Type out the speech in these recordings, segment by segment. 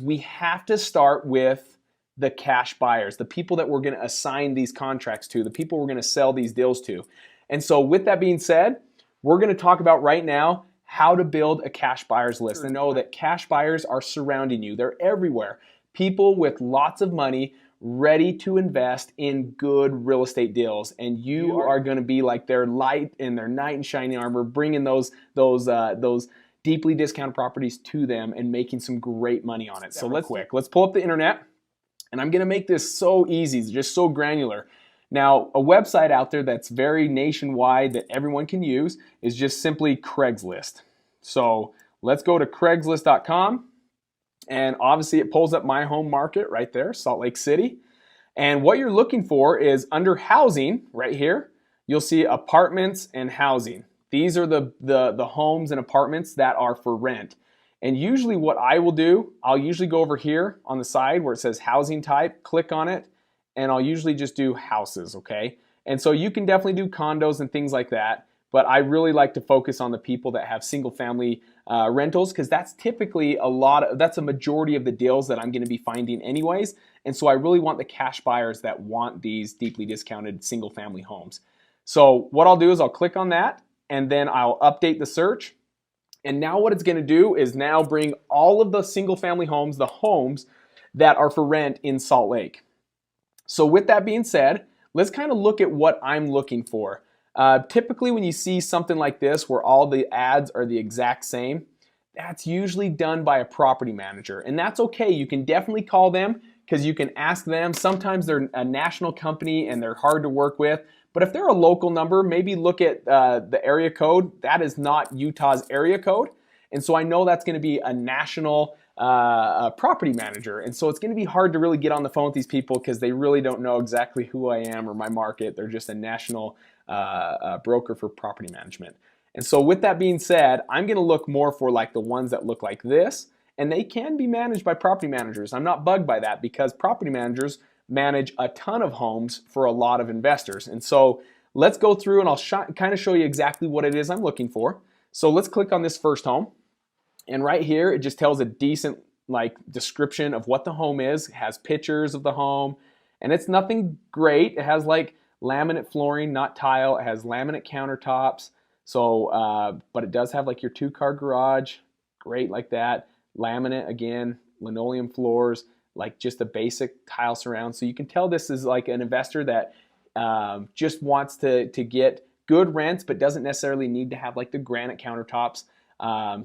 We have to start with the cash buyers, the people that we're going to assign these contracts to, the people we're going to sell these deals to. And so with that being said, we're going to talk about right now how to build a cash buyers list and know that cash buyers are surrounding you. They're everywhere. People with lots of money ready to invest in good real estate deals, and you are going to be like their light in their knight in shining armor, bringing those deeply discounted properties to them and making some great money on it. So let's pull up the internet, and I'm going to make this so easy, just so granular. Now, a website out there that's very nationwide that everyone can use is just simply Craigslist. So let's go to Craigslist.com. And obviously it pulls up my home market right there, Salt Lake City. And what you're looking for is under housing right here, you'll see apartments and housing. These are the homes and apartments that are for rent. And usually what I will do, I'll usually go over here on the side where it says housing type, click on it, and I'll usually just do houses, okay? And so you can definitely do condos and things like that, but I really like to focus on the people that have single family rentals, because that's typically that's a majority of the deals that I'm going to be finding anyways. And so I really want the cash buyers that want these deeply discounted single family homes. So what I'll do is I'll click on that, and then I'll update the search. And now what it's going to do is now bring all of the single family homes, the homes that are for rent in Salt Lake. So with that being said, let's kind of look at what I'm looking for. Typically when you see something like this where all the ads are the exact same, that's usually done by a property manager. And that's okay. You can definitely call them because you can ask them. Sometimes they're a national company and they're hard to work with. But if they're a local number, maybe look at the area code. That is not Utah's area code. And so I know that's going to be a national property manager. And so it's going to be hard to really get on the phone with these people because they really don't know exactly who I am or my market. They're just a national broker for property management. And so with that being said, I'm going to look more for like the ones that look like this, and they can be managed by property managers. I'm not bugged by that because property managers manage a ton of homes for a lot of investors. And so let's go through and I'll kind of show you exactly what it is I'm looking for. So let's click on this first home. And right here, it just tells a decent like description of what the home is. It has pictures of the home, and it's nothing great. It has like laminate flooring, not tile. It has laminate countertops. So, but it does have like your 2-car garage, great like that. Laminate again, linoleum floors, like just a basic tile surround. So you can tell this is like an investor that just wants to get good rents, but doesn't necessarily need to have like the granite countertops.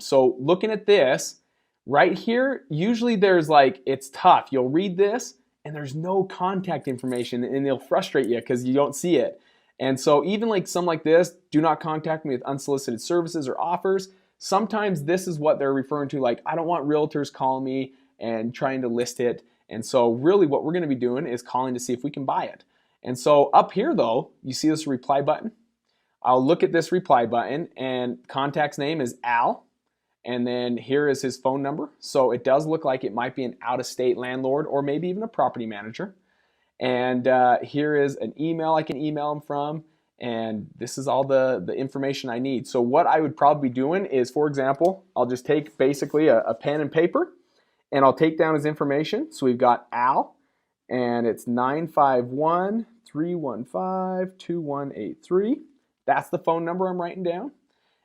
So looking at this right here, usually there's like, it's tough. You'll read this and there's no contact information, and it'll frustrate you because you don't see it. And so even like some like this, do not contact me with unsolicited services or offers. Sometimes this is what they're referring to, like, I don't want realtors calling me and trying to list it. And so really what we're going to be doing is calling to see if we can buy it. And so up here though, you see this reply button. I'll look at this reply button, and contact's name is Al. And then here is his phone number. So it does look like it might be an out-of-state landlord or maybe even a property manager. And here is an email I can email him from. And this is all the information I need. So what I would probably be doing is, for example, I'll just take basically a pen and paper, and I'll take down his information. So we've got Al, and it's 951-315-2183. That's the phone number I'm writing down.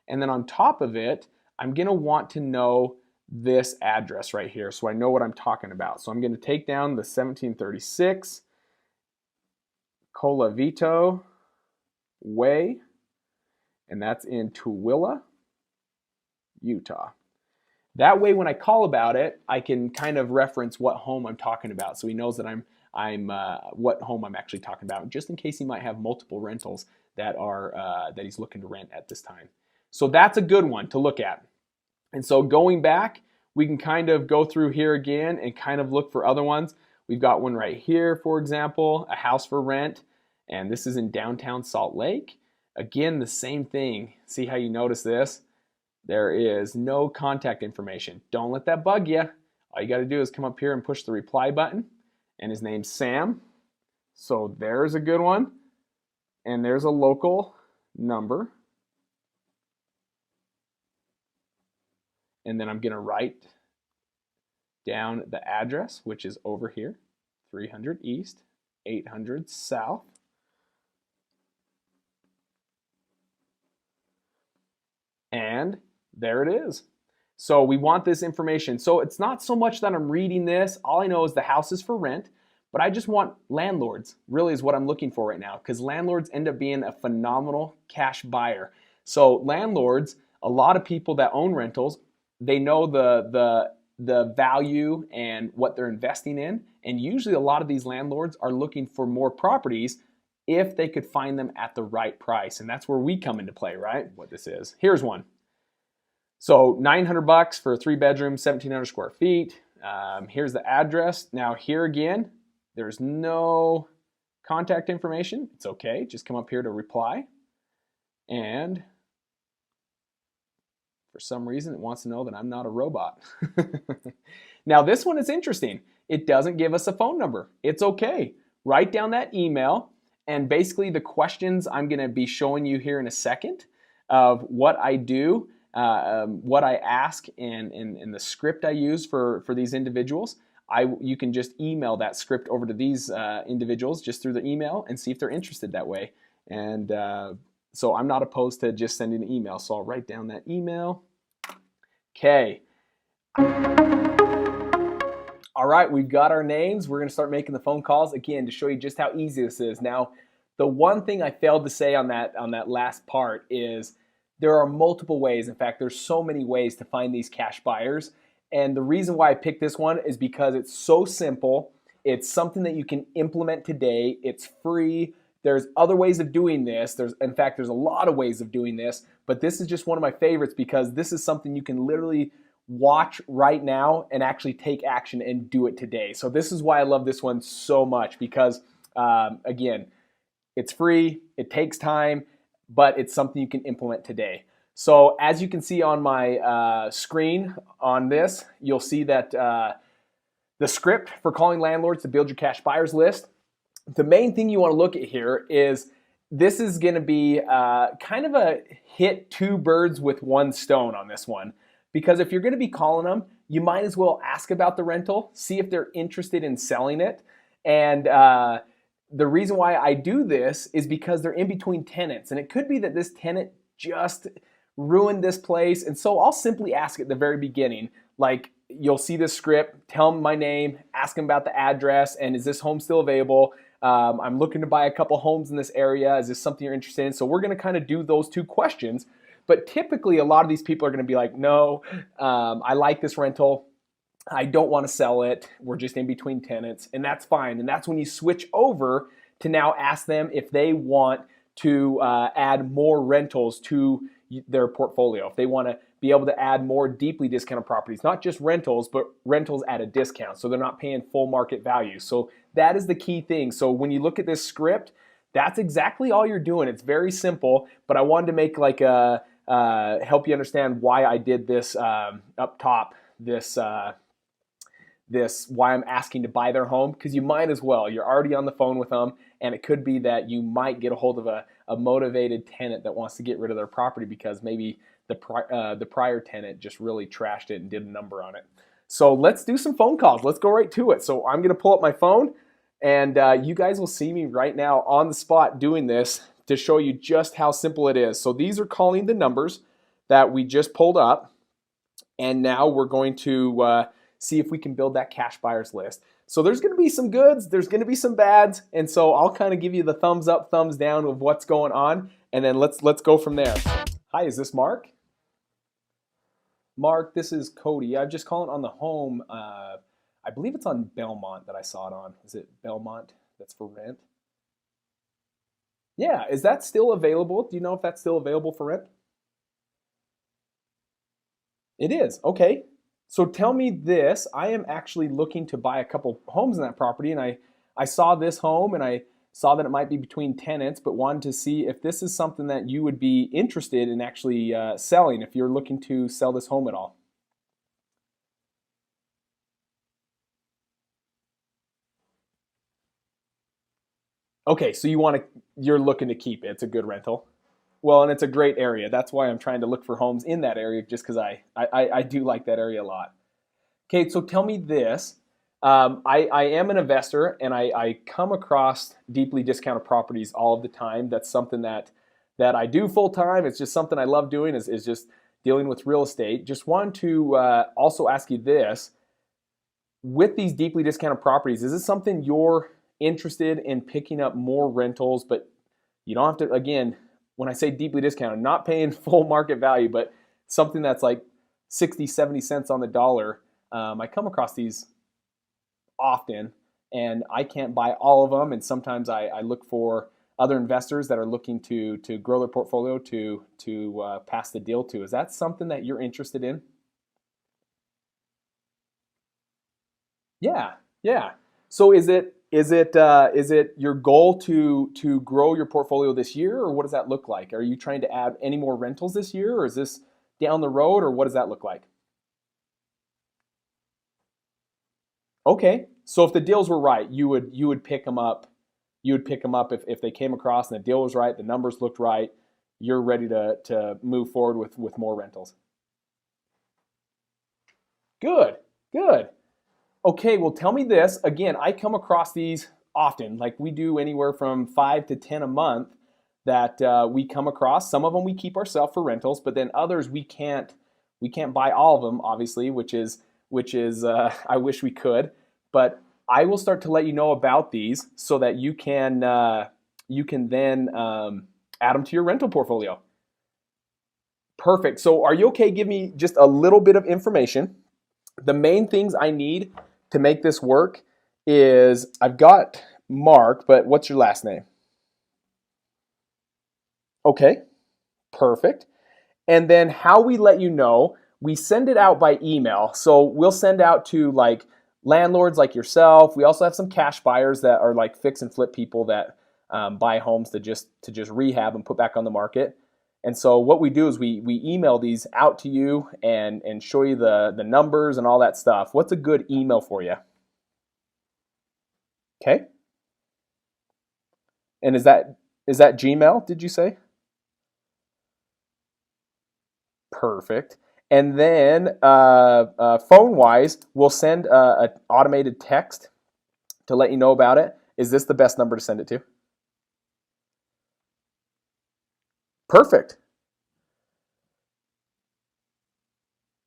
And then on top of it, I'm going to want to know this address right here so I know what I'm talking about. So I'm going to take down the 1736 Colavito Way, and that's in Tooele, Utah. That way when I call about it, I can kind of reference what home I'm talking about, so he knows that I'm what home I'm actually talking about, just in case he might have multiple rentals that he's looking to rent at this time. So that's a good one to look at. And so going back, we can kind of go through here again and kind of look for other ones. We've got one right here, for example, a house for rent, and this is in downtown Salt Lake. Again, the same thing. See how you notice this? There is no contact information. Don't let that bug you. All you got to do is come up here and push the reply button, and his name's Sam. So there's a good one, and there's a local number. And then I'm going to write down the address, which is over here, 300 East, 800 South. And there it is. So we want this information. So it's not so much that I'm reading this. All I know is the house is for rent, but I just want landlords, really is what I'm looking for right now, because landlords end up being a phenomenal cash buyer. So landlords, a lot of people that own rentals, they know the value and what they're investing in. And usually a lot of these landlords are looking for more properties if they could find them at the right price. And that's where we come into play, right? What this is. Here's one. So $900 for a 3-bedroom, 1,700 square feet. Here's the address. Now here again, there's no contact information. It's okay. Just come up here to reply. And for some reason, it wants to know that I'm not a robot. Now this one is interesting. It doesn't give us a phone number. It's okay. Write down that email. And basically the questions I'm going to be showing you here in a second of what I do, what I ask, and the script I use for these individuals. You can just email that script over to these individuals just through the email and see if they're interested that way. And so I'm not opposed to just sending an email. So I'll write down that email. Okay. All right, we've got our names. We're going to start making the phone calls again to show you just how easy this is. Now, the one thing I failed to say on that last part is there are multiple ways. In fact, there's so many ways to find these cash buyers. And the reason why I picked this one is because it's so simple. It's something that you can implement today. It's free. There's other ways of doing this. In fact, there's a lot of ways of doing this, but this is just one of my favorites because this is something you can literally watch right now and actually take action and do it today. So this is why I love this one so much because, again, it's free, it takes time, but it's something you can implement today. So as you can see on my screen on this, you'll see that the script for calling landlords to build your cash buyers list. The main thing you want to look at here is this is going to be kind of a hit 2 birds with 1 stone on this one. Because if you're going to be calling them, you might as well ask about the rental, see if they're interested in selling it. And the reason why I do this is because they're in between tenants. And it could be that this tenant just ruined this place. And so I'll simply ask at the very beginning, like you'll see this script, tell them my name, ask them about the address, and is this home still available? I'm looking to buy a couple homes in this area. Is this something you're interested in? So we're going to kind of do those 2 questions. But typically, a lot of these people are going to be like, no, I like this rental. I don't want to sell it. We're just in between tenants, and that's fine. And that's when you switch over to now ask them if they want to add more rentals to their portfolio, if they want to be able to add more deeply discounted properties, not just rentals, but rentals at a discount, so they're not paying full market value. So that is the key thing. So when you look at this script, that's exactly all you're doing. It's very simple, but I wanted to make like a help you understand why I did this up top, this why I'm asking to buy their home, because you might as well. You're already on the phone with them, and it could be that you might get a hold of a motivated tenant that wants to get rid of their property because maybe the prior tenant just really trashed it and did a number on it. So let's do some phone calls. Let's go right to it. So I'm going to pull up my phone, and you guys will see me right now on the spot doing this to show you just how simple it is. So these are calling the numbers that we just pulled up, and now we're going to see if we can build that cash buyers list. So there's going to be some goods, there's going to be some bads, and so I'll kind of give you the thumbs up, thumbs down of what's going on, and then let's go from there. Hi, is this Mark? Mark, this is Cody. I'm just calling on the home. I believe it's on Belmont that I saw it on. Is it Belmont that's for rent? Yeah, is that still available? Do you know if that's still available for rent? It is, okay. So tell me this, I am actually looking to buy a couple homes in that property, and I saw this home and I saw that it might be between tenants, but wanted to see if this is something that you would be interested in actually selling, if you're looking to sell this home at all. Okay, so you're looking to keep it. It's a good rental. Well, and it's a great area. That's why I'm trying to look for homes in that area, just because I do like that area a lot. Okay, so tell me this. I am an investor, and I come across deeply discounted properties all of the time. That's something that I do full time. It's just something I love doing is just dealing with real estate. Just wanted to also ask you this. With these deeply discounted properties, is this something you're interested in picking up more rentals, but you don't have to, again, when I say deeply discounted, not paying full market value, but something that's like 60, 70 cents on the dollar. I come across these often, and I can't buy all of them. And sometimes I look for other investors that are looking to grow their portfolio to pass the deal to. Is that something that you're interested in? Yeah, yeah. So is it your goal to grow your portfolio this year, or what does that look like? Are you trying to add any more rentals this year, or is this down the road, or what does that look like? Okay. So if the deals were right, you would pick them up. You would pick them up if they came across and the deal was right, the numbers looked right. You're ready to move forward with more rentals. Good, good. Okay, well, tell me this. Again, I come across these often. Like we do anywhere from 5 to 10 a month that we come across. Some of them we keep ourselves for rentals, but then others we can't buy all of them, obviously, which is I wish we could. But I will start to let you know about these so that you can then add them to your rental portfolio. Perfect. So, are you okay? Give me just a little bit of information. The main things I need to make this work is I've got Mark, but what's your last name? Okay, perfect. And then how we let you know, we send it out by email. So we'll send out to like landlords like yourself. We also have some cash buyers that are like fix and flip people that buy homes to just rehab and put back on the market. And so what we do is we email these out to you and show you the numbers and all that stuff. What's a good email for you? Okay. And is that Gmail, did you say? Perfect. And then phone wise, we'll send an automated text to let you know about it. Is this the best number to send it to? Perfect.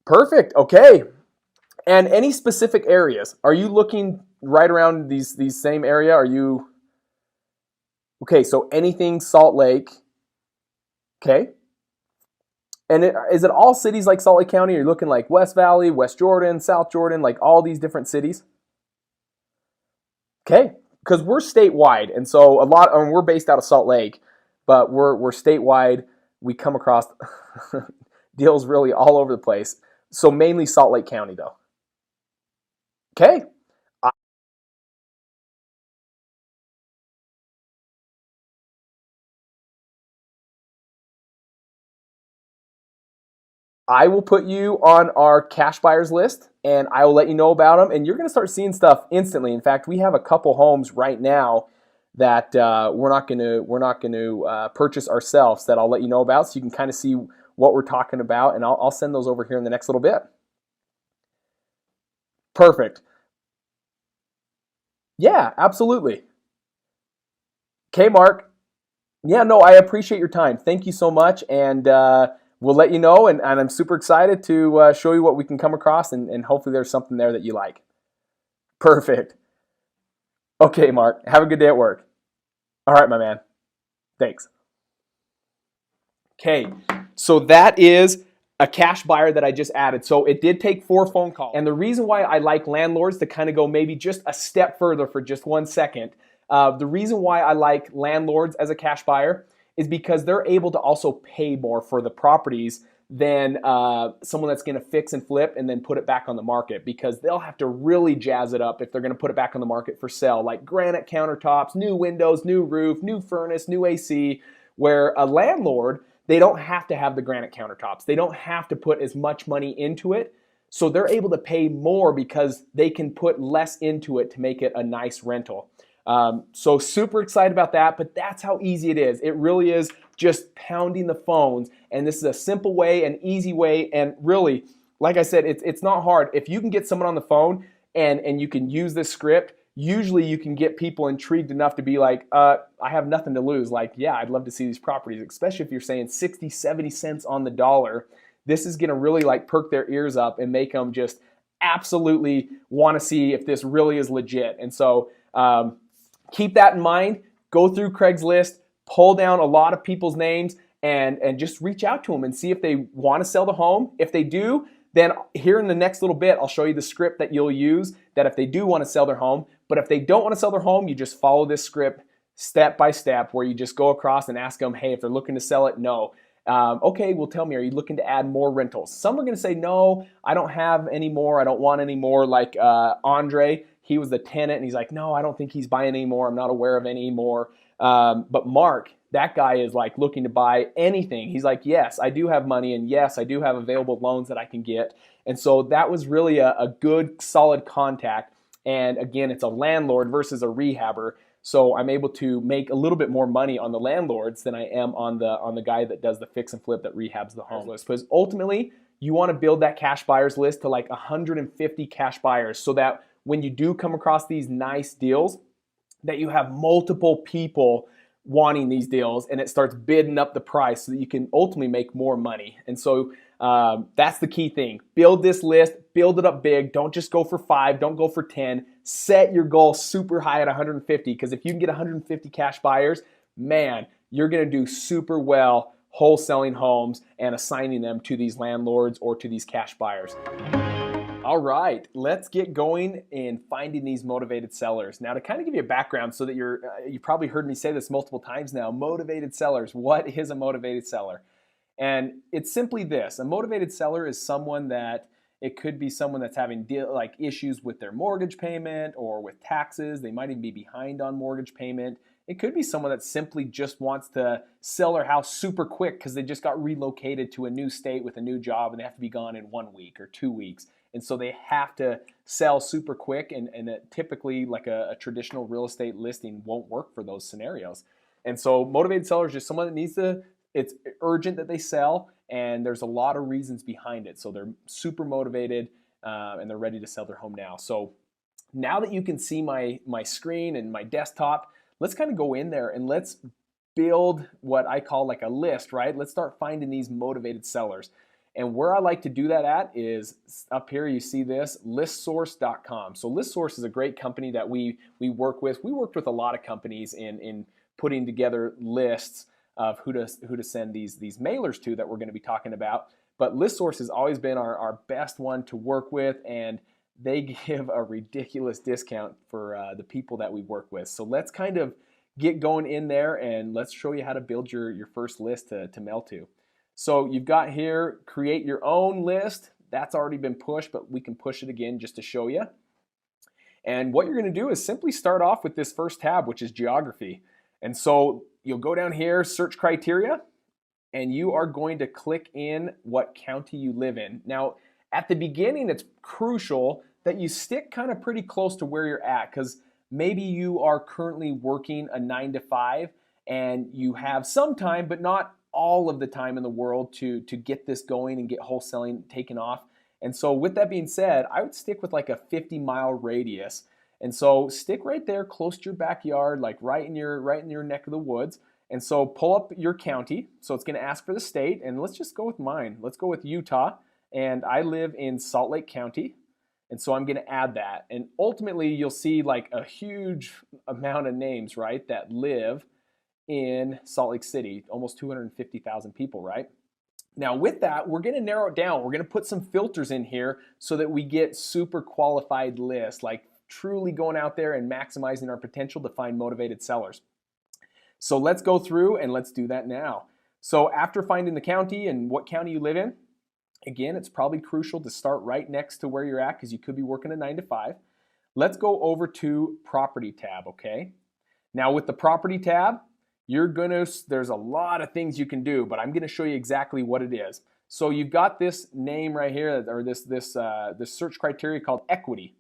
Perfect. Okay. And any specific areas? Are you looking right around these same area? Are you okay? So anything Salt Lake. Okay. And is it all cities like Salt Lake County? Are you looking like West Valley, West Jordan, South Jordan, like all these different cities? Okay, because we're statewide, and so we're based out of Salt Lake, but we're statewide. We come across deals really all over the place. So mainly Salt Lake County, though. Okay, I will put you on our cash buyers list, and I will let you know about them. And you're going to start seeing stuff instantly. In fact, we have a couple homes right now that we're not going to purchase ourselves that I'll let you know about, so you can kind of see what we're talking about. And I'll send those over here in the next little bit. Perfect. Yeah, absolutely. Okay, Mark. Yeah, no, I appreciate your time. Thank you so much, and we'll let you know. And I'm super excited to show you what we can come across, and hopefully there's something there that you like. Perfect. Okay, Mark. Have a good day at work. All right, my man. Thanks. Okay, so that is a cash buyer that I just added. So it did take 4 phone calls. And the reason why I like landlords to kind of go maybe just a step further for just 1 second, the reason why I like landlords as a cash buyer is because they're able to also pay more for the properties than someone that's going to fix and flip and then put it back on the market, because they'll have to really jazz it up if they're going to put it back on the market for sale, like granite countertops, new windows, new roof, new furnace, new AC, where a landlord, they don't have to have the granite countertops. They don't have to put as much money into it. So they're able to pay more because they can put less into it to make it a nice rental. So super excited about that, but that's how easy it is. It really is just pounding the phones, and this is a simple way, an easy way, and really, like I said, it's not hard. If you can get someone on the phone and you can use this script, usually you can get people intrigued enough to be like, I have nothing to lose. Like, yeah, I'd love to see these properties, especially if you're saying 60, 70 cents on the dollar. This is going to really like perk their ears up and make them just absolutely want to see if this really is legit. And so keep that in mind. Go through Craigslist, pull down a lot of people's names, and just reach out to them and see if they want to sell the home. If they do, then here in the next little bit, I'll show you the script that you'll use that if they do want to sell their home. But if they don't want to sell their home, you just follow this script step by step where you just go across and ask them, hey, if they're looking to sell it, no. Okay, well, tell me, are you looking to add more rentals? Some are going to say, no, I don't have any more. I don't want any more. Like Andre, he was the tenant, and he's like, no, I don't think he's buying any more. I'm not aware of any more. But Mark, that guy is like looking to buy anything. He's like, yes, I do have money, and yes, I do have available loans that I can get. And so that was really a good, solid contact. And again, it's a landlord versus a rehabber. So I'm able to make a little bit more money on the landlords than I am on the guy that does the fix and flip that rehabs the home list. Because ultimately, you want to build that cash buyers list to like 150 cash buyers so that when you do come across these nice deals, that you have multiple people wanting these deals and it starts bidding up the price so that you can ultimately make more money. And so that's the key thing. Build this list, build it up big. Don't just go for 5, don't go for 10. Set your goal super high at 150, because if you can get 150 cash buyers, man, you're gonna do super well wholesaling homes and assigning them to these landlords or to these cash buyers. All right, let's get going in finding these motivated sellers. Now, to kind of give you a background so that you probably heard me say this multiple times now, motivated sellers. What is a motivated seller? And it's simply this. A motivated seller is someone that, it could be someone that's having like issues with their mortgage payment or with taxes. They might even be behind on mortgage payment. It could be someone that simply just wants to sell their house super quick because they just got relocated to a new state with a new job and they have to be gone in 1 week or 2 weeks. And so they have to sell super quick, and typically like a traditional real estate listing won't work for those scenarios. And so motivated seller is just someone that needs to, it's urgent that they sell, and there's a lot of reasons behind it. So they're super motivated and they're ready to sell their home now. So now that you can see my screen and my desktop, let's kind of go in there and let's build what I call like a list, right? Let's start finding these motivated sellers. And where I like to do that at is up here, you see this, listsource.com. So listsource is a great company that we work with. We worked with a lot of companies in putting together lists of who to send these mailers to that we're going to be talking about. But listsource has always been our best one to work with, and they give a ridiculous discount for the people that we work with. So let's kind of get going in there and let's show you how to build your first list to mail to. So you've got here, create your own list. That's already been pushed, but we can push it again just to show you. And what you're going to do is simply start off with this first tab, which is geography. And so you'll go down here, search criteria, and you are going to click in what county you live in. Now, at the beginning, it's crucial that you stick kind of pretty close to where you're at, because maybe you are currently working a 9 to 5 and you have some time, but not all of the time in the world to get this going and get wholesaling taken off. And so with that being said, I would stick with like a 50-mile radius. And so stick right there close to your backyard, like right in your neck of the woods. And so pull up your county. So it's going to ask for the state, and let's just go with mine. Let's go with Utah, and I live in Salt Lake County. And so I'm going to add that. And ultimately you'll see like a huge amount of names, right, that live in Salt Lake City, almost 250,000 people, right? Now with that, we're going to narrow it down. We're going to put some filters in here so that we get super qualified lists, like truly going out there and maximizing our potential to find motivated sellers. So let's go through and let's do that now. So after finding the county and what county you live in, again, it's probably crucial to start right next to where you're at because you could be working a 9 to 5. Let's go over to property tab, okay? Now with the property tab, there's a lot of things you can do, but I'm gonna show you exactly what it is. So you've got this name right here, or this search criteria called equity.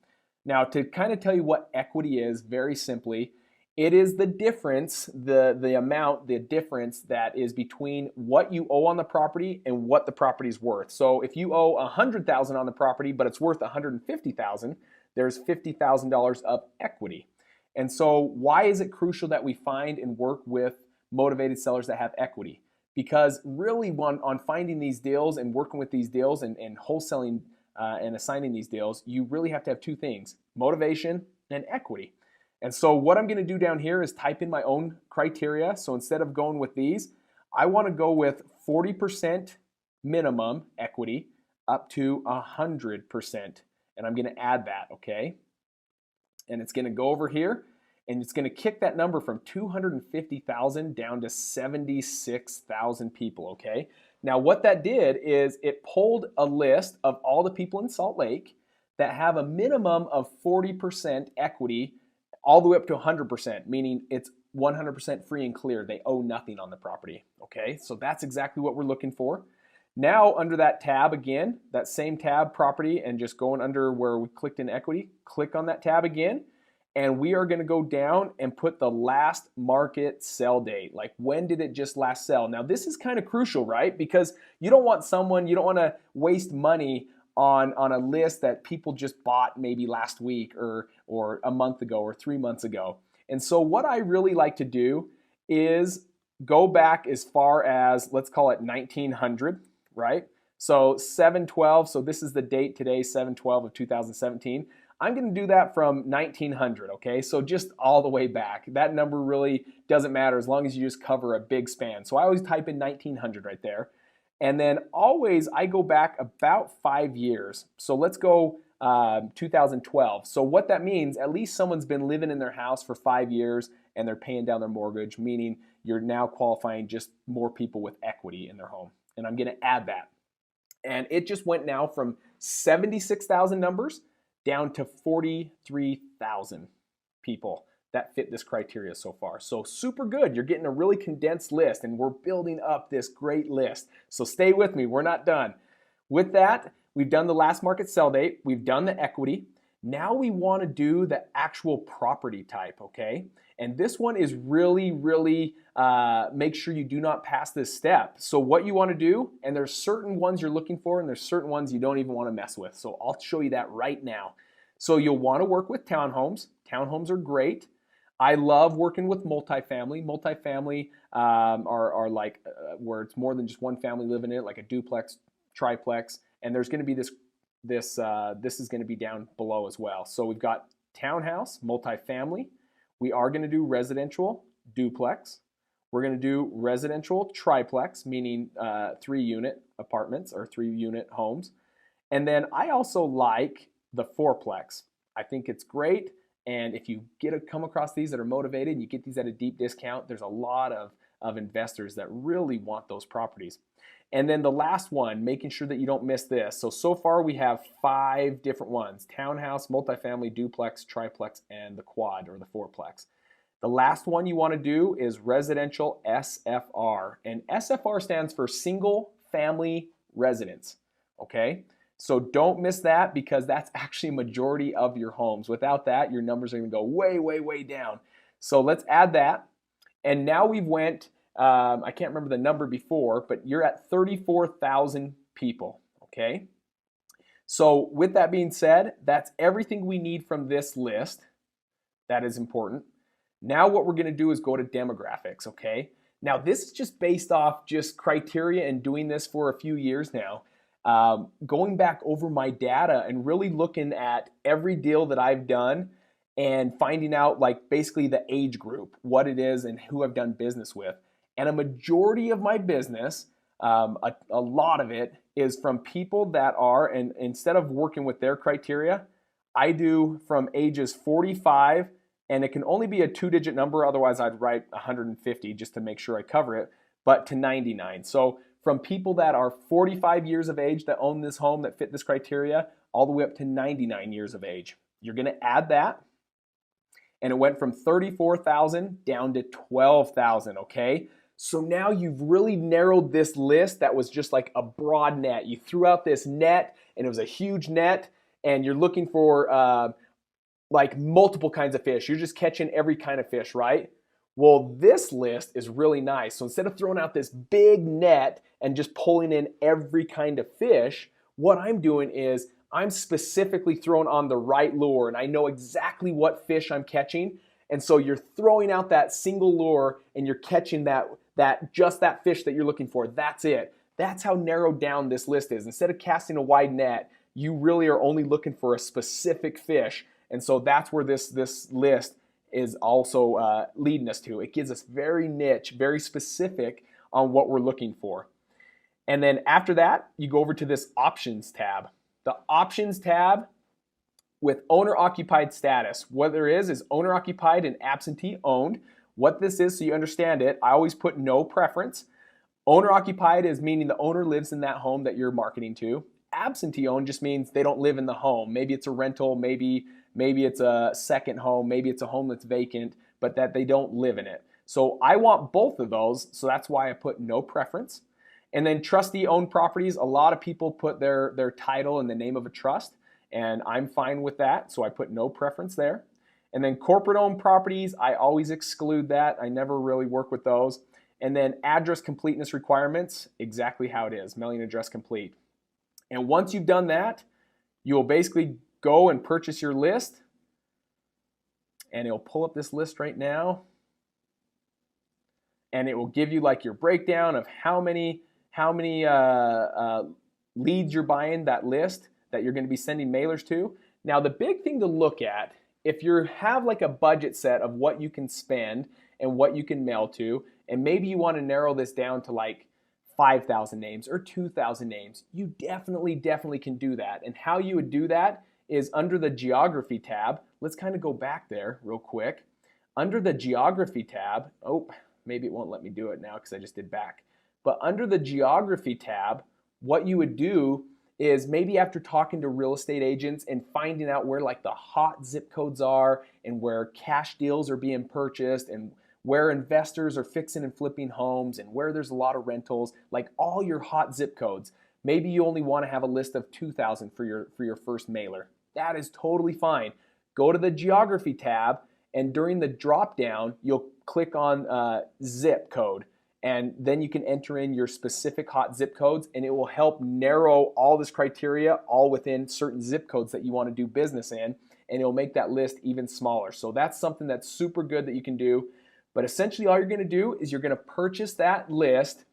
Now to kind of tell you what equity is, very simply, It is the difference, the difference that is between what you owe on the property and what the property is worth. So if you owe $100,000 on the property, but it's worth $150,000, there's $50,000 of equity. And so why is it crucial that we find and work with motivated sellers that have equity? Because really on finding these deals and working with these deals and wholesaling and assigning these deals, you really have to have two things: motivation and equity. And so what I'm going to do down here is type in my own criteria. So instead of going with these, I want to go with 40% minimum equity up to 100%. And I'm going to add that, okay? And it's going to go over here and it's going to kick that number from 250,000 down to 76,000 people, okay? Now what that did is it pulled a list of all the people in Salt Lake that have a minimum of 40% equity all the way up to 100%, meaning it's 100% free and clear. They owe nothing on the property, okay? So that's exactly what we're looking for. Now under that tab again, that same tab, property, and just going under where we clicked in equity, click on that tab again, and we are gonna go down and put the last market sell date. Like, when did it just last sell? Now this is kind of crucial, right? Because you don't want to waste money on a list that people just bought maybe last week or a month ago or 3 months ago. And so what I really like to do is go back as far as, let's call it 1900, right? So 7/12, so this is the date today, 7/12 of 2017. I'm going to do that from 1900, okay? So just all the way back. That number really doesn't matter as long as you just cover a big span. So I always type in 1900 right there. And then always I go back about 5 years. So let's go 2012. So what that means, at least someone's been living in their house for 5 years and they're paying down their mortgage, meaning you're now qualifying just more people with equity in their home. And I'm going to add that. And it just went now from 76,000 numbers down to 43,000 people that fit this criteria so far. So super good. You're getting a really condensed list and we're building up this great list. So stay with me, we're not done. With that, we've done the last market sell date, we've done the equity. Now we want to do the actual property type, okay? And this one is really, make sure you do not pass this step. So what you want to do, and there's certain ones you're looking for and there's certain ones you don't even want to mess with. So I'll show you that right now. So you'll want to work with townhomes. Townhomes are great. I love working with multifamily. Multifamily are like where it's more than just one family living in it, like a duplex, triplex, and there's going to be this is going to be down below as well. So we've got townhouse, multifamily. We are going to do residential duplex. We're going to do residential triplex, meaning 3-unit apartments or 3-unit homes. And then I also like the fourplex. I think it's great. And if you come across these that are motivated, you get these at a deep discount, there's a lot of investors that really want those properties. And then the last one, making sure that you don't miss this. So far we have 5 different ones: townhouse, multifamily, duplex, triplex, and the quad or the fourplex. The last one you want to do is residential SFR. And SFR stands for single family residence, okay? So don't miss that because that's actually a majority of your homes. Without that, your numbers are going to go way down. So let's add that. And now we've went, I can't remember the number before, but you're at 34,000 people, okay? So with that being said, that's everything we need from this list. That is important. Now what we're going to do is go to demographics, okay? Now this is just based off just criteria and doing this for a few years now. Going back over my data and really looking at every deal that I've done and finding out like basically the age group, what it is and who I've done business with. And a majority of my business, a lot of it is from people that are, and instead of working with their criteria, I do from ages 45, and it can only be a 2-digit number, otherwise I'd write 150 just to make sure I cover it, but to 99. So from people that are 45 years of age that own this home that fit this criteria, all the way up to 99 years of age. You're going to add that, and it went from 34,000 down to 12,000, okay? So now you've really narrowed this list that was just like a broad net. You threw out this net, and it was a huge net, and you're looking for like multiple kinds of fish. You're just catching every kind of fish, right? Well, this list is really nice. So instead of throwing out this big net and just pulling in every kind of fish, what I'm doing is I'm specifically throwing on the right lure, and I know exactly what fish I'm catching. And so you're throwing out that single lure and you're catching just that fish that you're looking for. That's it. That's how narrowed down this list is. Instead of casting a wide net, you really are only looking for a specific fish. And so that's where this list is also leading us to. It gives us very niche, very specific on what we're looking for. And then after that, you go over to this options tab. The options tab with owner occupied status. What there is owner occupied and absentee owned. What this is, so you understand it, I always put no preference. Owner occupied is meaning the owner lives in that home that you're marketing to. Absentee owned just means they don't live in the home. Maybe it's a rental, maybe it's a second home, maybe it's a home that's vacant, but that they don't live in it. So I want both of those, so that's why I put no preference. And then trustee owned properties, a lot of people put their title in the name of a trust, and I'm fine with that, so I put no preference there. And then corporate owned properties, I always exclude that. I never really work with those. And then address completeness requirements, exactly how it is, mailing address complete. And once you've done that, you'll basically go and purchase your list, and it'll pull up this list right now, and it will give you like your breakdown of how many leads you're buying that list that you're going to be sending mailers to. Now, the big thing to look at, if you have like a budget set of what you can spend and what you can mail to, and maybe you want to narrow this down to like 5,000 names or 2,000 names, you definitely can do that. And how you would do that is under the geography tab. Let's kind of go back there real quick. Under the geography tab, oh, maybe it won't let me do it now because I just did back. But under the geography tab, what you would do is maybe after talking to real estate agents and finding out where like the hot zip codes are and where cash deals are being purchased and where investors are fixing and flipping homes and where there's a lot of rentals, like all your hot zip codes. Maybe you only want to have a list of 2,000 for your first mailer. That is totally fine. Go to the geography tab, and during the drop down, you'll click on zip code. And then you can enter in your specific hot zip codes, and it will help narrow all this criteria all within certain zip codes that you want to do business in, and it'll make that list even smaller. So that's something that's super good that you can do. But essentially all you're going to do is you're going to purchase that list,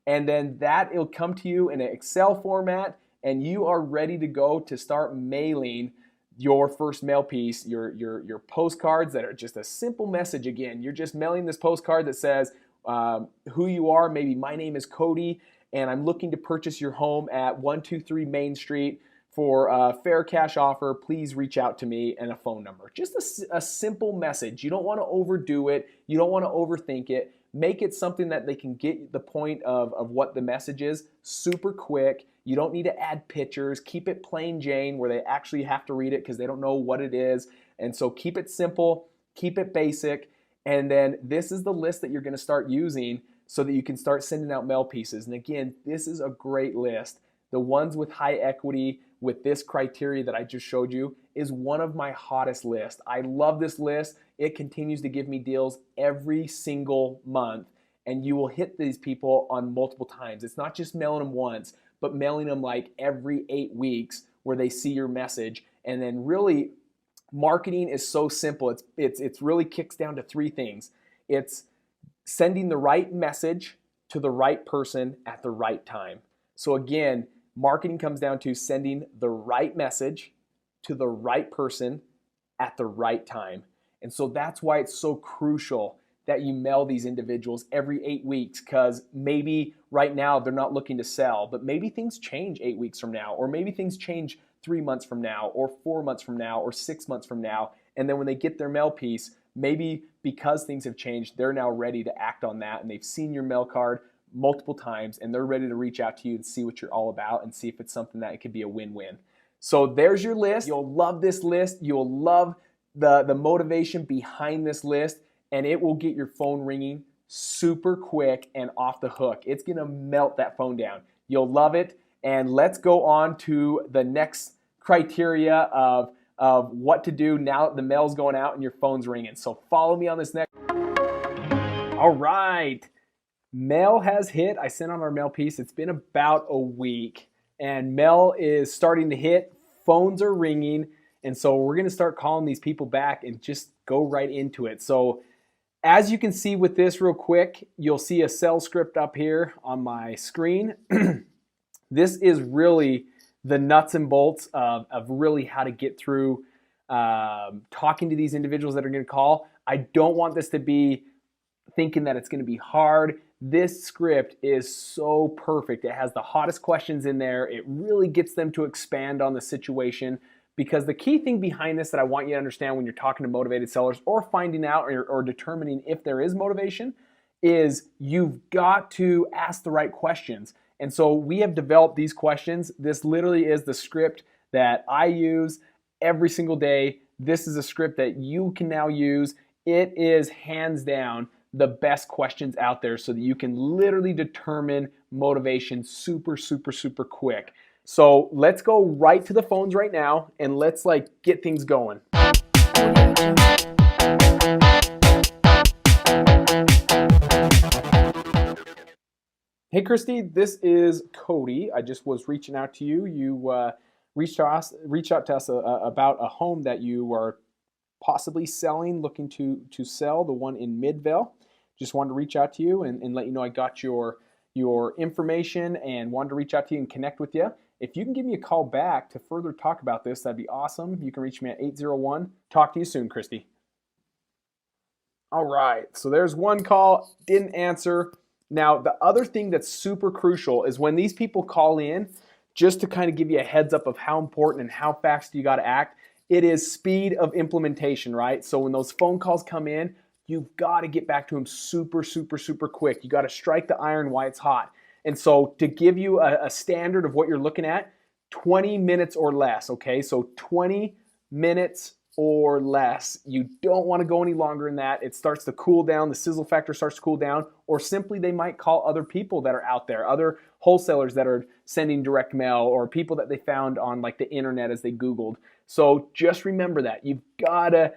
and then it'll come to you in an Excel format, and you are ready to go to start mailing your first mail piece, your postcards that are just a simple message. Again, you're just mailing this postcard that says who you are. Maybe my name is Cody, and I'm looking to purchase your home at 123 Main Street for a fair cash offer. Please reach out to me, and a phone number. Just a simple message. You don't want to overdo it. You don't want to overthink it. Make it something that they can get the point of what the message is super quick. You don't need to add pictures. Keep it plain Jane where they actually have to read it because they don't know what it is. And so keep it simple, keep it basic, and then this is the list that you're going to start using so that you can start sending out mail pieces. And again, this is a great list. The ones with high equity with this criteria that I just showed you is one of my hottest lists. I love this list. It continues to give me deals every single month, and you will hit these people on multiple times. It's not just mailing them once, but mailing them like every 8 weeks where they see your message. And then really, marketing is so simple. It's really kicks down to 3 things. It's sending the right message to the right person at the right time. So again, marketing comes down to sending the right message to the right person at the right time. And so that's why it's so crucial that you mail these individuals every 8 weeks, because maybe right now they're not looking to sell, but maybe things change 8 weeks from now, or maybe things change 3 months from now, or 4 months from now, or 6 months from now. And then when they get their mail piece, maybe because things have changed, they're now ready to act on that, and they've seen your mail card multiple times, and they're ready to reach out to you and see what you're all about and see if it's something that it could be a win-win. So there's your list. You'll love this list. You'll love the motivation behind this list, and it will get your phone ringing super quick and off the hook. It's gonna melt that phone down. You'll love it. And let's go on to the next criteria of of what to do now that the mail's going out and your phone's ringing. So follow me on this next. All right. Mail has hit. I sent on our mail piece. It's been about a week, and mail is starting to hit. Phones are ringing, and so we're going to start calling these people back and just go right into it. So as you can see with this real quick, you'll see a sales script up here on my screen. This is really the nuts and bolts of really how to get through talking to these individuals that are going to call. I don't want this to be thinking that it's going to be hard. This script is so perfect. It has the hottest questions in there. It really gets them to expand on the situation, because the key thing behind this that I want you to understand when you're talking to motivated sellers or finding out or determining if there is motivation is you've got to ask the right questions. And so we have developed these questions. This literally is the script that I use every single day. This is a script that you can now use. It is hands down the best questions out there so that you can literally determine motivation super, super, super quick. So let's go right to the phones right now and let's get things going. Hey Christy, this is Cody. I just was reaching out to you. You reached out to us about a home that you are possibly selling, looking to sell, the one in Midvale. Just wanted to reach out to you and let you know I got your information and wanted to reach out to you and connect with you. If you can give me a call back to further talk about this, that'd be awesome. You can reach me at 801. Talk to you soon, Christy. All right, so there's one call, didn't answer. Now, the other thing that's super crucial is when these people call in, just to kind of give you a heads up of how important and how fast you got to act, it is speed of implementation, right? So when those phone calls come in, you've got to get back to them super, super, super quick. You got to strike the iron while it's hot. And so to give you a standard of what you're looking at, 20 minutes or less, okay? So 20 minutes or less. You don't want to go any longer than that. It starts to cool down. The sizzle factor starts to cool down. Or simply they might call other people that are out there, other wholesalers that are sending direct mail, or people that they found on the internet as they Googled. So just remember that. You've gotta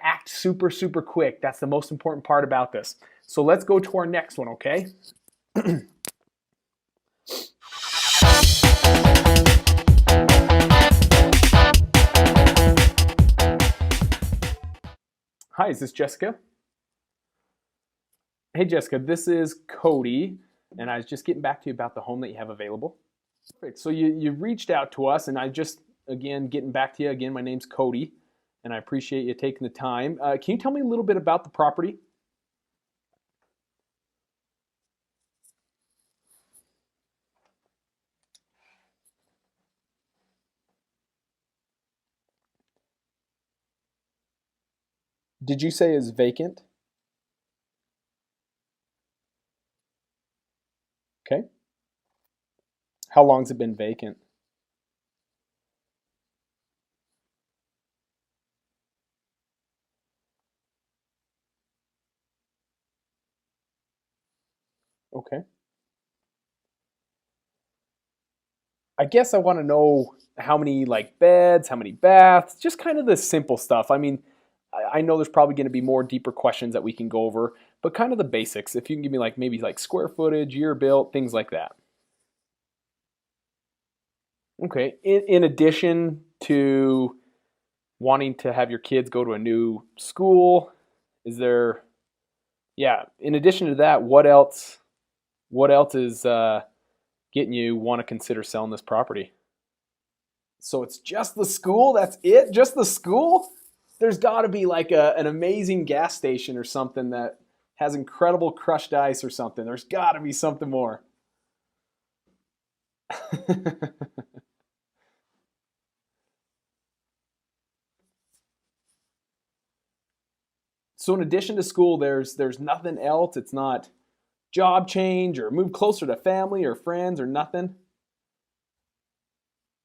act super, super quick. That's the most important part about this. So let's go to our next one, okay? Hi, is this Jessica? Hey Jessica, this is Cody, and I was just getting back to you about the home that you have available. Perfect. So you reached out to us, and I just, again, getting back to you. Again, my name's Cody, and I appreciate you taking the time. Can you tell me a little bit about the property? Did you say is vacant? Okay. How long's it been vacant? Okay. I guess I want to know how many beds, how many baths, just kind of the simple stuff. I mean, I know there's probably going to be more deeper questions that we can go over, but kind of the basics. If you can give me maybe square footage, year built, things like that. Okay. In addition to wanting to have your kids go to a new school, is there, yeah, in addition to that, what else is getting you want to consider selling this property? So it's just the school? That's it? Just the school? There's got to be an amazing gas station or something that has incredible crushed ice or something. There's got to be something more. So in addition to school, there's nothing else. It's not job change or move closer to family or friends or nothing.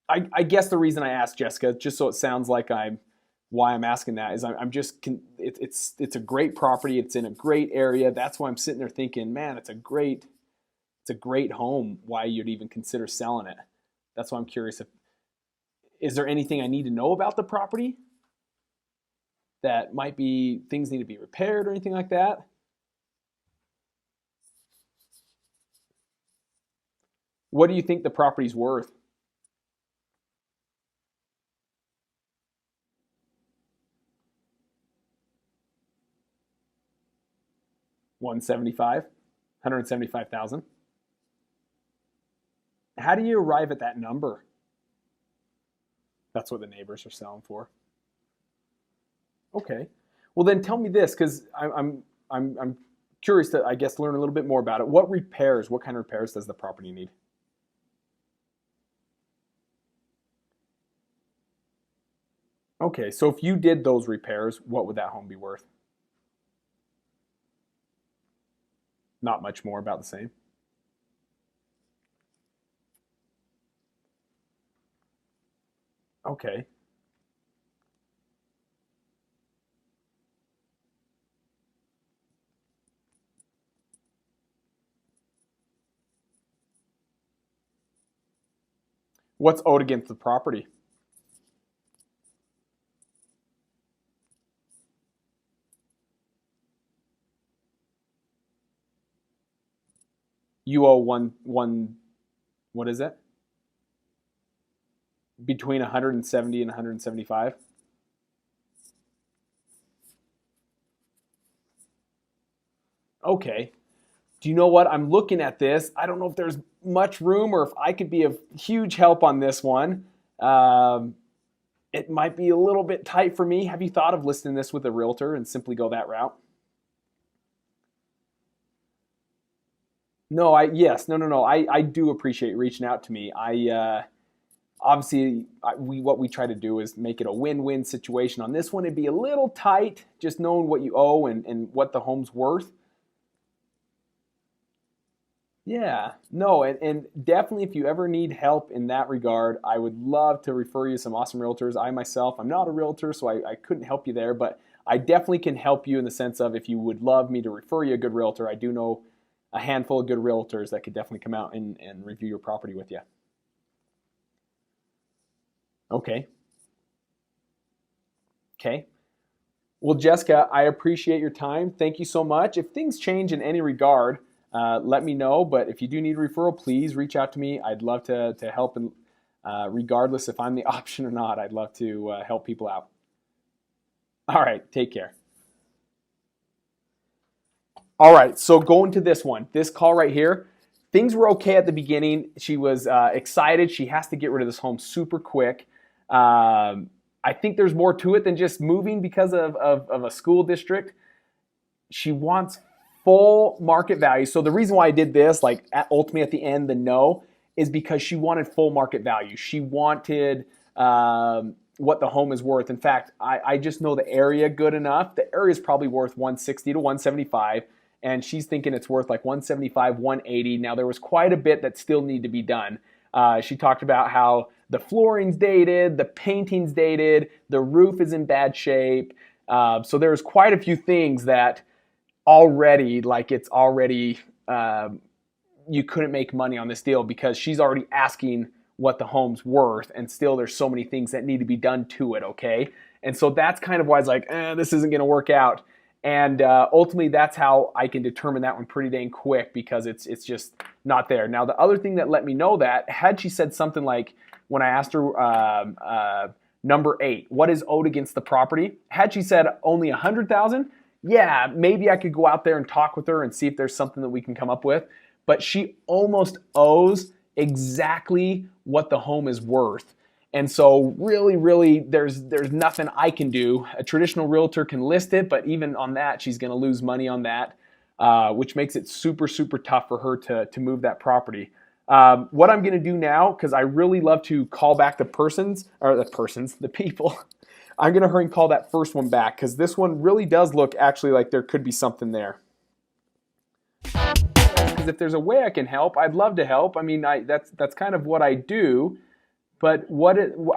I guess the reason I asked Jessica, just so it sounds like why I'm asking that is I'm just it's a great property. It's in a great area. That's why I'm sitting there thinking, man, it's a great home. Why you'd even consider selling it? That's why I'm curious Is there anything I need to know about the property that might be things need to be repaired or anything like that? What do you think the property's worth? 175, 175,000. How do you arrive at that number? That's what the neighbors are selling for. Okay. Well, then tell me this, because I'm curious to, I guess, learn a little bit more about it. What repairs? What kind of repairs does the property need? Okay, so if you did those repairs, what would that home be worth? Not much more, about the same. Okay. What's owed against the property? You owe one, what is it? Between 170 and 175? Okay. Do you know what? I'm looking at this. I don't know if there's much room or if I could be of huge help on this one. Um, it might be a little bit tight for me. Have you thought of listing this with a realtor and simply go that route? No, yes, no. I do appreciate you reaching out to me. Obviously, what we try to do is make it a win-win situation. On this one, it'd be a little tight, just knowing what you owe and what the home's worth. Yeah, no, and definitely if you ever need help in that regard, I would love to refer you to some awesome realtors. I myself, I'm not a realtor, so I couldn't help you there, but I definitely can help you in the sense of if you would love me to refer you a good realtor, I do know a handful of good realtors that could definitely come out and review your property with you. Okay, okay. Well, Jessica, I appreciate your time. Thank you so much. If things change in any regard, let me know. But if you do need a referral, please reach out to me. I'd love to help, and regardless if I'm the option or not, I'd love to help people out. All right, take care. All right, so going to this one, this call right here, things were okay at the beginning. She was excited. She has to get rid of this home super quick. I think there's more to it than just moving because of a school district. She wants full market value. So the reason why I did this, like ultimately at the end, the no, is because she wanted full market value. She wanted what the home is worth. In fact, I just know the area good enough. The area is probably worth 160 to 175, and she's thinking it's worth like 175, 180. Now there was quite a bit that still need to be done. She talked about how the flooring's dated, the painting's dated, the roof is in bad shape. So there's quite a few things that already, like it's already, you couldn't make money on this deal because she's already asking what the home's worth, and still there's so many things that need to be done to it, okay? And so that's kind of why it's like, this isn't gonna work out. And ultimately, that's how I can determine that one pretty dang quick because it's just not there. Now, the other thing that let me know that, had she said something like, when I asked her number 8, what is owed against the property? Had she said only 100,000, yeah, maybe I could go out there and talk with her and see if there's something that we can come up with. But she almost owes exactly what the home is worth. And so really, there's nothing I can do. A traditional realtor can list it, but even on that, she's going to lose money on that, which makes it super tough for her to move that property. What I'm going to do now, because I really love to call back the people. I'm going to hurry and call that first one back because this one really does look actually like there could be something there. Because if there's a way I can help, I'd love to help. I mean, that's kind of what I do. But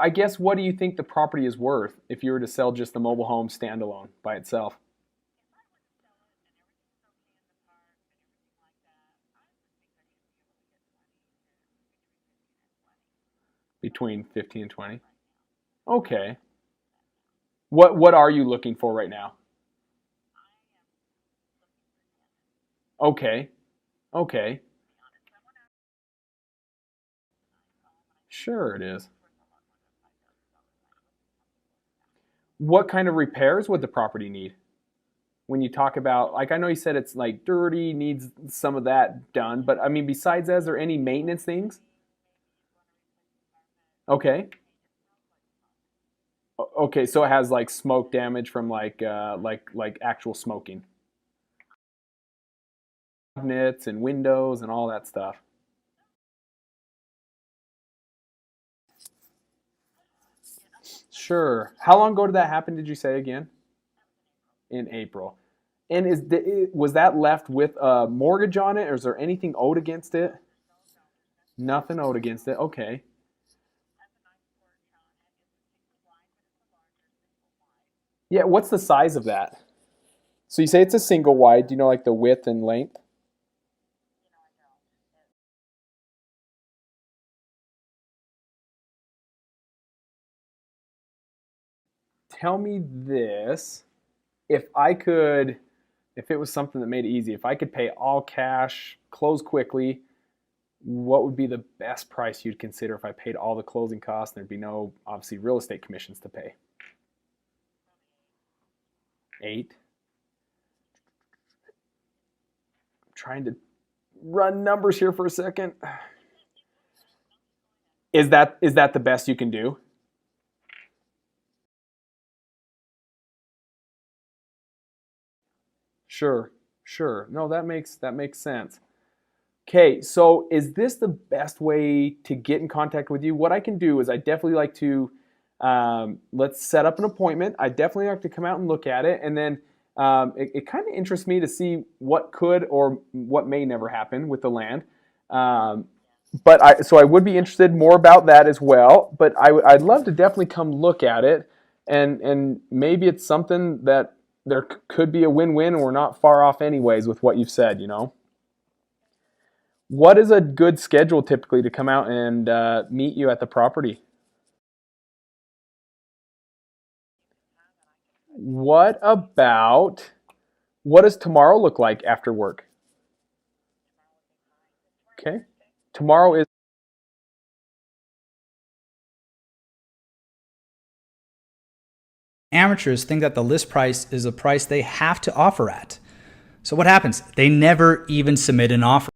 I guess what do you think the property is worth if you were to sell just the mobile home standalone by itself? Between 15 and 20. Okay. What are you looking for right now? Okay. Okay. Sure it is. What kind of repairs would the property need? When you talk about, like, I know you said it's like dirty, needs some of that done, but I mean, besides that, is there any maintenance things? Okay. Okay, so it has like smoke damage from like actual smoking. Cabinets and windows and all that stuff. Sure. How long ago did that happen, did you say again? In April. And was that left with a mortgage on it, or is there anything owed against it? Nothing owed against it. Okay. Yeah, what's the size of that? So you say it's a single wide. Do you know like the width and length? Tell me this. If I could, if it was something that made it easy, if I could pay all cash, close quickly, what would be the best price you'd consider if I paid all the closing costs and there'd be no, obviously, real estate commissions to pay? 8. I'm trying to run numbers here for a second. Is that the best you can do? Sure, sure. No, that makes sense. Okay, so is this the best way to get in contact with you? What I can do is I definitely like to let's set up an appointment. I definitely like to come out and look at it, and then it kind of interests me to see what could or what may never happen with the land. Um, so I would be interested more about that as well. But I'd love to definitely come look at it, and maybe it's something that there could be a win-win, and we're not far off anyways with what you've said. What is a good schedule typically to come out and meet you at the property? What about what does tomorrow look like after work? Okay. Tomorrow is Amateurs think that the list price is a price they have to offer at. So what happens? They never even submit an offer.